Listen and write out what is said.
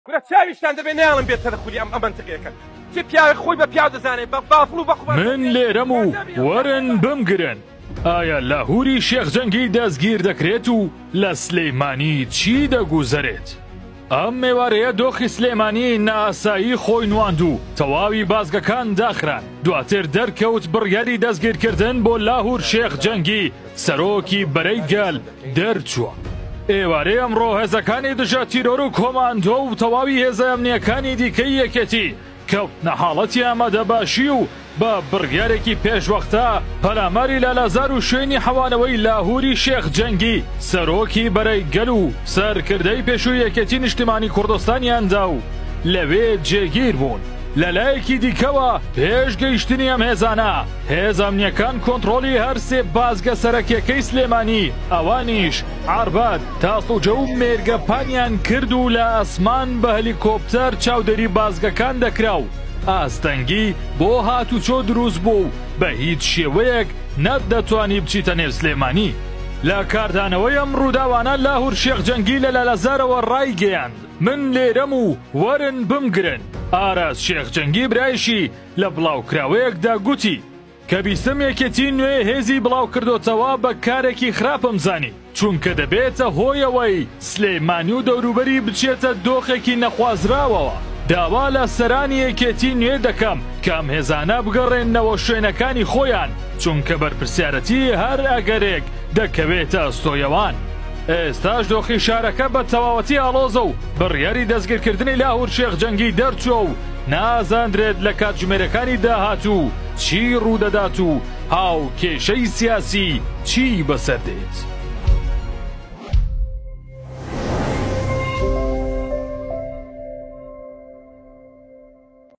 کورە چاویشتان دەبێ ناڵم بێتە خولی ئەم منتقەکە چی پیاوی خۆی بە پیاو دەزانێت بە بافڵ و بە من لێرەم و وەرن بمگرن. ئایا لاهوری شێخ جەنگی دەستگیر دەکرێت و لە سلەیمانی چی دەگوزەرێت؟ ئەم میوارەیە دۆخی سلێمانی نائاسایی خۆی نواند و تەواوی بازگەکان داخران. دواتر دەرکەوت بڕیاری دەستگیرکردن بۆ لاهور شێخ جەنگی سەرۆکی بەرەی گەل دەرچووە. ئێوارەی ئەمڕۆ هێزەکانی دژە تیرۆر و کۆماندۆ و تەواوی هێزە ئەمنیەکانی دیکەی یەکێتی کەوتنە حاڵەتی ئامادەباشی و بە بڕیارێکی پێشوەختە پەلاماری لالازار و شوێنی حەوانەوەی لاهوری شێخ جەنگی سەرۆکی بەرەی گەل و سەرکردەی پێشووی یەکێتی نیشتیمانی کوردستانیاندا و لەوێ جێگیر بوون. لەلایەکی دیکەوە پێش گەیشتنی ئەم هێزانە هێز ئەمنیەکان کۆنتڕۆلی هەر سێ بازگە سەرەکیەکەی سلێمانی ئەوانیش عاربات تاسڵوجە و مێرگەپانیان کرد و لە ئەسمان بە هەلیکۆپتەر چاودەری بازگەکان دەکرا و ئاستەنگی بۆ هاتوچۆ دروست بوو بە هیچ شێوەیەک نەدەتوانی بچیتە نێو سلێمانی. لە کاردانەوەی ئەم ڕووداوانە لاهور شێخ جەنگی لە لالەزارەوە ڕایگەیاند. من لێرەم و وەرن بمگرن. ئاراس شێخ جەنگی برایشی لە بڵاوکراوەیەکدا گوتی کە بیستم یەکێتی نوێ هێزی بڵاو کردوتەوە بە کارێکی خراپم زانی چونکە دەبێتە هۆیەوەی سلێمانی و دەوروبەری بچێتە دۆخێکی نەخوازراوەوە. داوا لە سەرانی یەکێتی نوێ دەکەم کام هێزانە بگەڕێنەوە شوێنەکانی خۆیان چونکە بەرپرسیارەتی هەر ئەگەرێک دەکەوێتە ئەستۆیەوان. ئێستاش دۆخی شارەکە بە تەواوەتی ئاڵۆزە و بڕیاری دەستگیرکردنی لاهور شێخ جەنگی دەرچووە و نازاندرێت لە کاتژمێرەکانی داهاتوو چی ڕوودەدات و هاو کێشەی سیاسی چی بەسەر دێت.